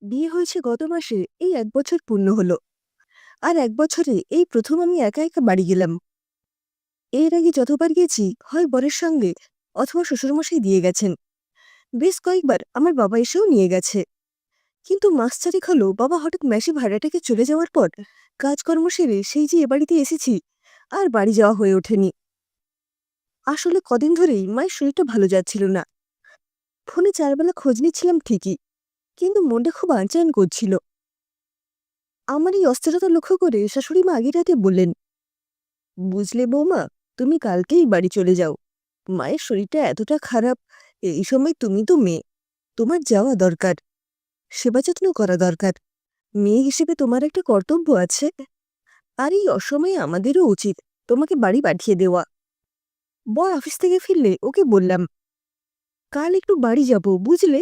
বিয়ে হয়েছে গত মাসে, এই ১ বছর পূর্ণ হলো। আর ১ বছরে এই প্রথম আমি একা, একা বাড়ি গেলাম। এর আগে যতবার গেছি, হয় বরের সঙ্গে অথবা শ্বশুরমশাই দিয়ে গেছেন। বেশ কয়েকবার আমার বাবা এসেও নিয়ে গেছে। কিন্তু মাস ৪ হলো বাবা হঠাৎ মেসে ভাড়াটেকে চলে যাওয়ার পর কাজকর্ম সেরে সেই যে এ বাড়িতে এসেছি, আর বাড়ি যাওয়া হয়ে ওঠেনি। আসলে কদিন ধরেই মায়ের শরীরটা ভালো যাচ্ছিল না। ফোনে ৪ বেলা খোঁজ নিচ্ছিলাম ঠিকই, কিন্তু মনটা খুব আনচান করছিল। আমার এই অস্থিরতা লক্ষ্য করে শাশুড়ি মা আগের রাতে বললেন, বুঝলে বৌমা, তুমি কালকেই বাড়ি চলে যাও। মায়ের শরীরটা এতটা খারাপ, এই সময় তুমি তো মেয়ে, তোমার যাওয়া দরকার, সেবা যত্ন করা দরকার। মেয়ে হিসেবে তোমার একটা কর্তব্য আছে। আর এই অসময়ে আমাদেরও উচিত তোমাকে বাড়ি পাঠিয়ে দেওয়া। বর অফিস থেকে ফিরলে ওকে বললাম, কাল একটু বাড়ি যাব বুঝলে,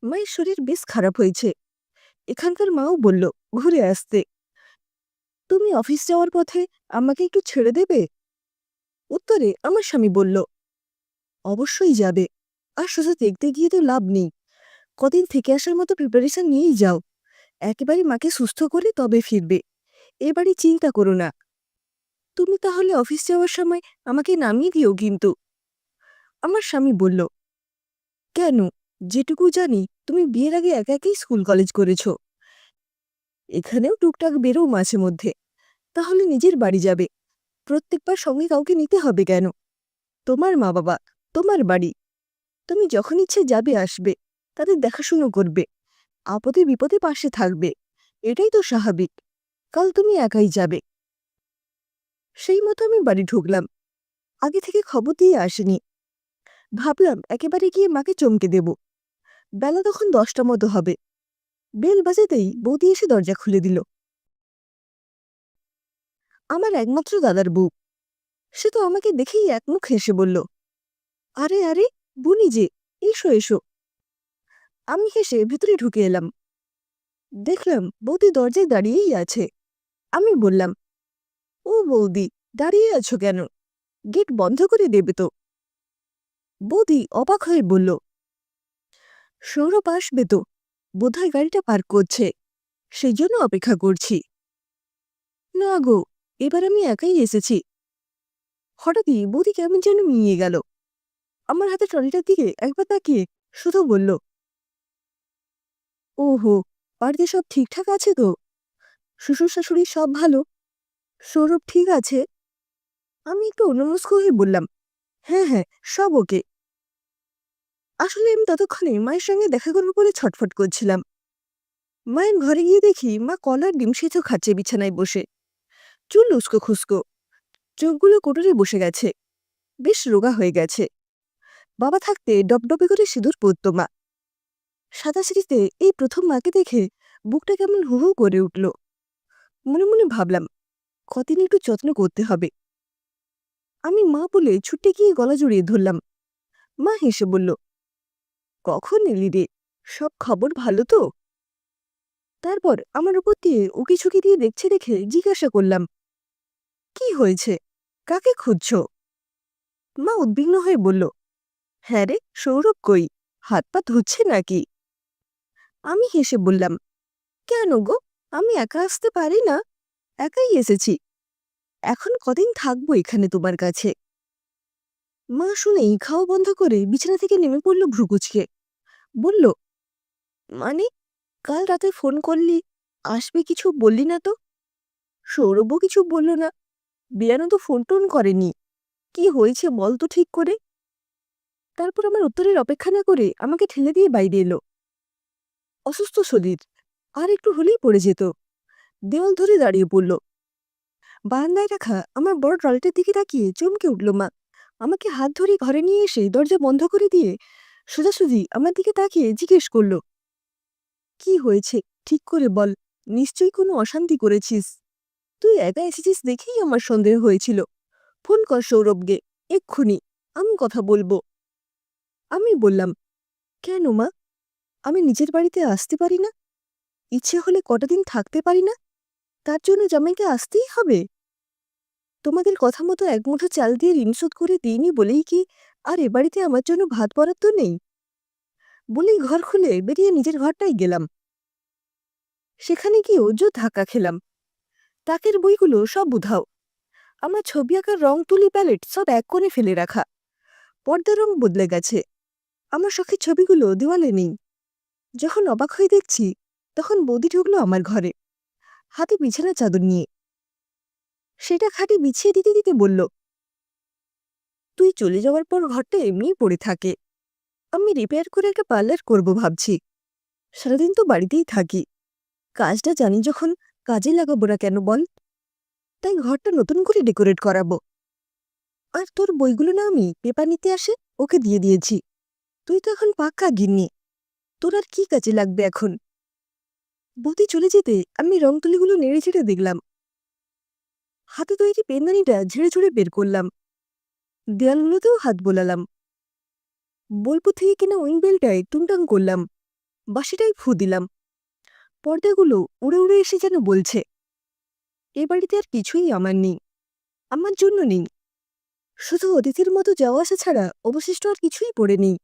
মায়ের শরীর বেশ খারাপ হয়েছে। এখানকার মাও বলল ঘুরে আসতে। তুমি অফিস যাওয়ার পথে আমাকে একটু ছেড়ে দেবে? উত্তরে আমার স্বামী বলল, অবশ্যই যাবে। আর শুধু দেখতে গিয়ে তো লাভ নেই, কদিন থেকে আসার মতো প্রিপারেশন নিয়েই যাও। একেবারে মাকে সুস্থ করে তবে ফিরবে। এবারে চিন্তা করো না। তুমি তাহলে অফিস যাওয়ার সময় আমাকে নামিয়ে দিও কিন্তু। আমার স্বামী বলল, কেন? যেটুকু জানি তুমি বিয়ের আগে একা একাই স্কুল কলেজ করেছ, এখানেও টুকটাক বেরো মাঝে মধ্যে। তাহলে নিজের বাড়ি যাবে, প্রত্যেকবার সঙ্গে কাউকে নিতে হবে কেন? তোমার মা বাবা, তোমার বাড়ি, তুমি যখন ইচ্ছে যাবে আসবে, তাদের দেখাশুনো করবে, আপদে বিপদে পাশে থাকবে। এটাই তো স্বাভাবিক। কাল তুমি একাই যাবে। সেই মতো আমি বাড়ি ঢুকলাম। আগে থেকে খবর দিয়ে আসেনি। ভাবলাম একেবারে গিয়ে মাকে চমকে দেব। বেলা তখন ১০টা মতো হবে। বেল বাজাতেই বৌদি এসে দরজা খুলে দিল। আমার একমাত্র দাদার বউ। সে তো আমাকে দেখেই একমুখ হেসে বলল, আরে আরে, বুনি যে, এসো এসো। আমি হেসে ভেতরে ঢুকে এলাম। দেখলাম বৌদি দরজায় দাঁড়িয়েই আছে। আমি বললাম, ও বৌদি, দাঁড়িয়ে আছো কেন? গেট বন্ধ করে দেবে তো? বৌদি অবাক হয়ে বলল, সৌরভ আসবে তো, বোধহয় গাড়িটা পার্ক করছে, সেই জন্য অপেক্ষা করছি। না গো, এবার আমি একাই এসেছি। হঠাৎই বৌদি কেমন যেন মিয়ে গেল। আমার হাতে ট্রলিটার দিকে একবার তাকিয়ে শুধু বলল, ওহো, বাড়িতে সব ঠিকঠাক আছে তো? শ্বশুর শাশুড়ি সব ভালো? সৌরভ ঠিক আছে? আমি একটু অন্যমনস্ক হয়ে বললাম, হ্যাঁ হ্যাঁ, সব ওকে। আসলে আমি ততক্ষণে মায়ের সঙ্গে দেখা করবো বলে ছটফট করছিলাম। মায়ের ঘরে গিয়ে দেখি মা কলার ডিম সেদ্ধ খাচ্ছে বিছানায় বসে। চুল উস্কো খুস্কো, চোখগুলো কোটরে বসে গেছে, বেশ রোগা হয়ে গেছে। বাবা থাকতে ডবডবে করে সিঁদুর পরত মা। সাদা সিঁড়িতে এই প্রথম মাকে দেখে বুকটা কেমন হু হু করে উঠল। মনে মনে ভাবলাম, কদিন একটু যত্ন করতে হবে। আমি মা বলে ছুটে গিয়ে গলা জড়িয়ে ধরলাম। মা হেসে বলল, কখন এলি রে? সব খবর ভালো তো? তারপর আমার উপর দিয়ে উকি ঝুঁকি দিয়ে দেখছে দেখে জিজ্ঞাসা করলাম, কি হয়েছে? কাকে খুঁজছ? মা উদ্বিগ্ন হয়ে বলল, হ্যাঁ রে, সৌরভ কই? হাত পা ধুচ্ছে নাকি? আমি হেসে বললাম, কেন গো, আমি একা আসতে পারি না? একাই এসেছি। এখন কদিন থাকবো এখানে তোমার কাছে। মা শুনেই খাওয়া বন্ধ করে বিছানা থেকে নেমে পড়ল ভ্রুকুচকে। বলল, মানে, কাল রাতে ফোন করলি, আসবে কিছু বললি না তো? সৌরভও কিছু বলল না, বিয়ানও তো ফোন টোন করেনি। কি হয়েছে বল তো ঠিক করে। তারপর আমার উত্তরের অপেক্ষা না করে আমাকে ঠেলে দিয়ে বাইরে এলো। অসুস্থ শরীর, আর একটু হলেই পড়ে যেত। দেওয়াল ধরে দাঁড়িয়ে পড়ল। বারান্দায় রাখা আমার বড় ট্রলিটার দিকে তাকিয়ে চমকে উঠল মা। আমাকে হাত ধরে ঘরে নিয়ে এসে দরজা বন্ধ করে দিয়ে সোজাসুজি আমার দিকে তাকিয়ে জিজ্ঞেস করল, কি হয়েছে ঠিক করে বল, নিশ্চয়ই কোনো অশান্তি করেছিস। তুই একা এসেছিস দেখেই আমার সন্দেহ হয়েছিল। ফোন কর সৌরভকে, এক্ষুনি, আমি কথা বলবো। আমি বললাম, কেন মা, আমি নিজের বাড়িতে আসতে পারি না? ইচ্ছে হলে কটা দিন থাকতে পারি না? তার জন্য জামাইকে আসতেই হবে? তোমাদের কথা মতো এক মুঠো চাল দিয়ে ঋণ শোধ করে দিইনি বলেই কি আর এ বাড়িতে আমার জন্য ভাত বরাদ্দ নেই? বলেই ঘর খুলে বেরিয়ে নিজের ঘরটাই গেলাম। সেখানে গিয়েও ধাক্কা খেলাম। তাকের বইগুলো সব উধাও। আমার ছবি আঁকার রং তুলি প্যালেট সব এক কোণে ফেলে রাখা। পর্দার রং বদলে গেছে। আমার শখের ছবিগুলো দেওয়ালে নেই। যখন অবাক হয়ে দেখছি, তখন বৌদি ঢুকলো আমার ঘরে, হাতে বিছানা চাদর নিয়ে। সেটা খাটে বিছিয়ে দিতে দিতে বলল, তুই চলে যাওয়ার পর ঘরটা এমনিই পড়ে থাকে। আমি রিপেয়ার করে একটা পার্লার করব ভাবছি। সারাদিন তো বাড়িতেই থাকি। কাজটা জানি যখন, কাজে লাগাবো না কেন বল? তাই ঘরটা নতুন করে ডেকোরেট করাবো। আর তোর বইগুলো না আমি পেপার নিতে আসে ওকে দিয়ে দিয়েছি। তুই তো এখন পাক্কা গিন্নি, তোর আর কি কাজে লাগবে এখন? বৌদি চলে যেতে আমি রং তুলিগুলো নেড়ে ছেড়ে দেখলাম। হাতে তৈরি পেনদানিটা ঝেড়ে ঝুড়ে বের করলাম। দেয়ালগুলোতেও হাত বোলালাম। বোলপুর থেকে কেনা উইং বেলটায় টুংটাং করলাম। বাঁশিটায় ফু দিলাম। পর্দাগুলো উড়ে উড়ে এসে যেন বলছে, এ বাড়িতে আর কিছুই আমার নেই, আমার জন্য নেই। শুধু অতিথির মতো যাওয়া আসা ছাড়া অবশিষ্ট আর কিছুই পড়ে নেই।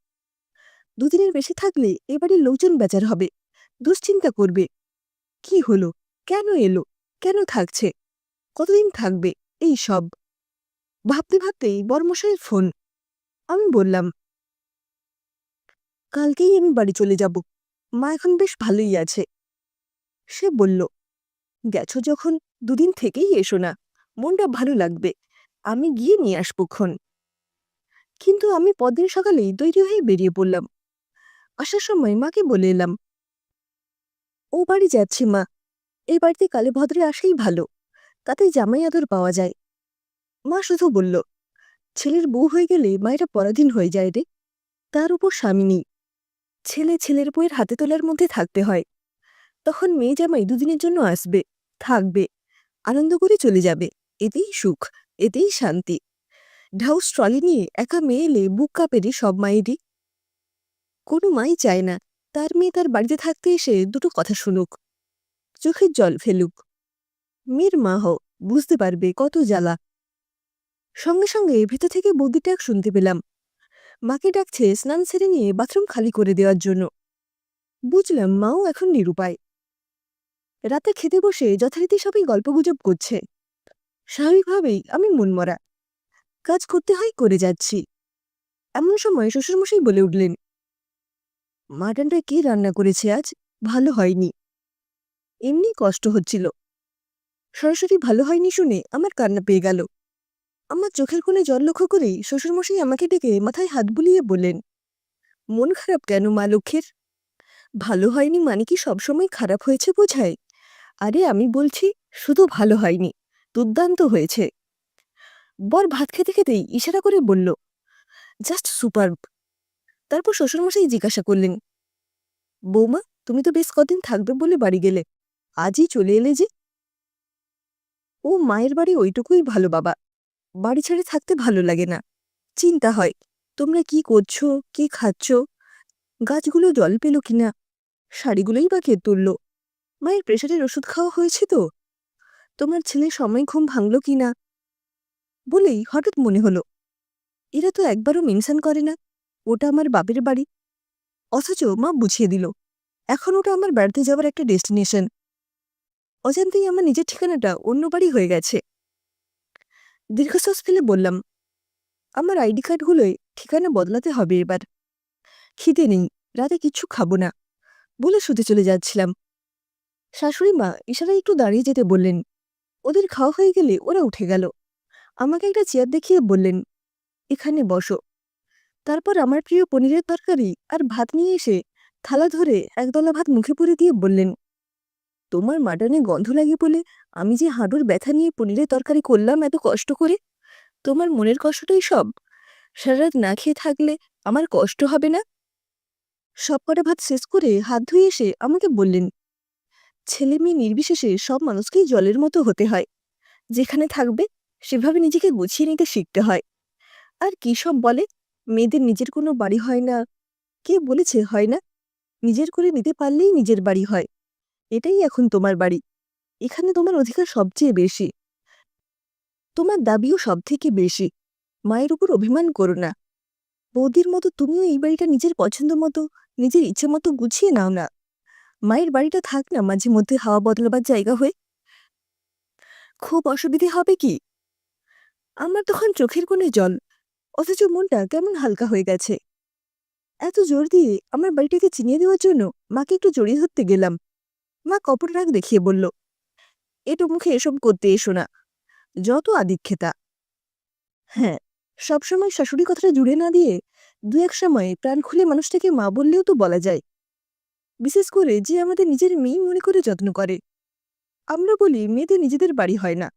দুদিনের বেশি থাকলে এ বাড়ির লোকজন বেচার হবে, দুশ্চিন্তা করবে। কি হলো, কেন এলো, কেন থাকছে, কতদিন থাকবে, এই সব ভাবতে ভাবতেই বরমশাইয়ের ফোন। আমি বললাম, কালকেই আমি বাড়ি চলে যাব, মা এখন বেশ ভালোই আছে। সে বলল, গেছো যখন দুদিন থেকেই এসো না, মনটা ভালো লাগবে, আমি গিয়ে নিয়ে আসবো ক্ষণ। কিন্তু আমি পরদিন সকালেই তৈরি হয়ে বেরিয়ে পড়লাম। আসার সময় মাকে বলে এলাম, ও বাড়ি যাচ্ছি মা, এই বাড়িতে কালে ভদ্রে আসাই ভালো, তাতে জামাই আদর পাওয়া যায়। মা শুধু বলল, ছেলের বউ হয়ে গেলে মায়েরা পরাধীন হয়ে যায় রে, তার উপর স্বামী নেই। ছেলে ছেলের বউয়ের হাতে তোলার মধ্যে থাকতে হয়। তখন মেয়ে জামাই দুদিনের জন্য আসবে, থাকবে, আনন্দ করে চলে যাবে, এতেই সুখ, এতেই শান্তি। ঢাউস ট্রলি নিয়ে একা মেয়ে এলে বুক কাঁপেরে সব মায়েরই। কোনো মাই চায় না তার মেয়ে তার বাড়িতে থাকতে এসে দুটো কথা শুনুক, চোখের জল ফেলুক। মেয়ের মা হও, বুঝতে পারবে কত জ্বালা। সঙ্গে সঙ্গে ভেতর থেকে বৌদির ডাক শুনতে পেলাম। মাকে ডাকছে স্নান সেরে নিয়ে বাথরুম খালি করে দেওয়ার জন্য। বুঝলাম মাও এখন নিরুপায়। রাতে খেতে বসে যথারীতি সবাই গল্পগুজব করছে। স্বাভাবিকভাবেই আমি মনমরা, কাজ করতে হয় করে যাচ্ছি। এমন সময় শ্বশুরমশাই বলে উঠলেন, মাটনটা কে রান্না করেছে আজ, ভালো হয়নি। এমনি কষ্ট হচ্ছিল। সরাসরি ভালো হয়নি শুনে আমার কান্না পেয়ে গেল। আমার চোখের কোণে জল লক্ষ্য করেই শ্বশুরমশাই আমাকে ডেকে মাথায় হাত বুলিয়ে বললেন, মন খারাপ কেন মা লক্ষ্মীর? ভালো হয়নি মানে কি সবসময় খারাপ হয়েছে বোঝায়? আরে আমি বলছি, শুধু ভালো হয়নি, দুর্দান্ত হয়েছে। বর ভাত খেতে খেতেই ইশারা করে বলল, জাস্ট সুপারব। তারপর শ্বশুরমশাই জিজ্ঞাসা করলেন, বৌমা তুমি তো বেশ কদিন থাকবে বলে বাড়ি গেলে, আজই চলে এলে যে? ও মায়ের বাড়ি ওইটুকুই ভালো বাবা, বাড়ি ছেড়ে থাকতে ভালো লাগে না। চিন্তা হয়, তোমরা কি করছো, কি খাচ্ছ, গাছগুলো জল পেল কিনা, শাড়িগুলোই বা কে তুলল, মায়ের প্রেশারের ওষুধ খাওয়া হয়েছে তো, তোমার ছেলে সময় ঘুম ভাঙল কিনা। বলেই হঠাৎ মনে হলো, এরা তো একবারও মেনশন করে না ওটা আমার বাপের বাড়ি। অথচ মা বুঝিয়ে দিল, এখন ওটা আমার বেড়াতে যাওয়ার একটা ডেস্টিনেশন। অজান্তেই আমার নিজের ঠিকানাটা অন্য বাড়ি হয়ে গেছে। দীর্ঘশ্বাস ফেলে বললাম, আমার আইডি কার্ডগুলোয় ঠিকানা বদলাতে হবে এবার। খিদে নেই, রাতে কিচ্ছু খাবো না, বলে শুতে চলে যাচ্ছিলাম। শাশুড়ি মা ইশারায় একটু দাঁড়িয়ে যেতে বললেন। ওদের খাওয়া হয়ে গেলে ওরা উঠে গেল। আমাকে একটা চেয়ার দেখিয়ে বললেন, এখানে বসো। তারপর আমার প্রিয় পনিরের তরকারি আর ভাত নিয়ে এসে থালা ধরে একদলা ভাত মুখে পুরে দিয়ে বললেন, তোমার মাটনে গন্ধ লাগে বলে আমি যে হাঁটুর ব্যথা নিয়ে পনিরের তরকারি করলাম এত কষ্ট করে, তোমার মনের কষ্টটাই সব। সারা রাত না খেয়ে থাকলে আমার কষ্ট হবে না? সব কটা ভাত শেষ করে হাত ধুয়ে এসে আমাকে বললেন, ছেলে মেয়ে নির্বিশেষে সব মানুষকেই জলের মতো হতে হয়। যেখানে থাকবে সেভাবে নিজেকে গুছিয়ে নিতে শিখতে হয়। আর কি সব বলে, মেয়েদের নিজের কোনো বাড়ি হয় না। কে বলেছে হয় না? নিজের করে নিতে পারলেই নিজের বাড়ি হয়। এটাই এখন তোমার বাড়ি, এখানে তোমার অধিকার সবচেয়ে বেশি, তোমার দাবিও সব থেকে বেশি। মায়ের উপর অভিমান করো না। বৌদির মতো তুমিও এই বাড়িটা নিজের পছন্দ মতো, নিজের ইচ্ছে মতো গুছিয়ে নাও না। মায়ের বাড়িটা থাক না মাঝে মধ্যে হাওয়া বদলাবার জায়গা হয়ে। খুব অসুবিধে হবে কি? আমার তখন চোখের কোণে জল, অথচ মনটা কেমন হালকা হয়ে গেছে। এত জোর দিয়ে আমার বাড়িটাকে চিনিয়ে দেওয়ার জন্য মাকে একটু জড়িয়ে ধরতে গেলাম। মা কপট রাগ দেখিয়ে বলল, এটো মুখে এসব করতে এসো না, যত আদিক্ষেতা। হ্যাঁ, সবসময় শাশুড়ি কথাটা জুড়ে না দিয়ে দু এক সময় প্রাণ খুলে মানুষটাকে মা বললেও তো বলা যায়, বিশেষ করে যে আমাদের নিজের মেয়ে মনে করে যত্ন করে। আমরা বলি মেয়েদের নিজেদের বাড়ি হয় না,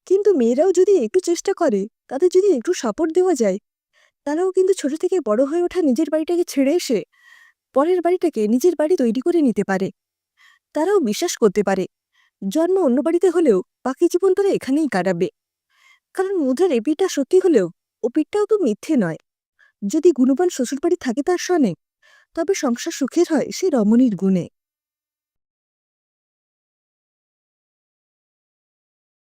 কিন্তু মেয়েরাও যদি একটু চেষ্টা করে, তাদের যদি একটু সাপোর্ট দেওয়া যায়, তারাও কিন্তু ছোট থেকে বড় হয়ে ওঠা নিজের বাড়িটাকে ছেড়ে এসে পরের বাড়িটাকে নিজের বাড়ি তৈরি করে নিতে পারে। তারাও বিশ্বাস করতে পারে জন্ম অন্য বাড়িতে হলেও বাকি জীবন তারা এখানেই কাটাবে। কারণ মুদ্রার এ পিঠটা সত্যি হলেও ও পিঠটাও তো মিথ্যে নয়। যদি গুণবান শ্বশুরবাড়ি থাকে তার সনে, তবে সংসার সুখের হয় সে রমণীর গুণে।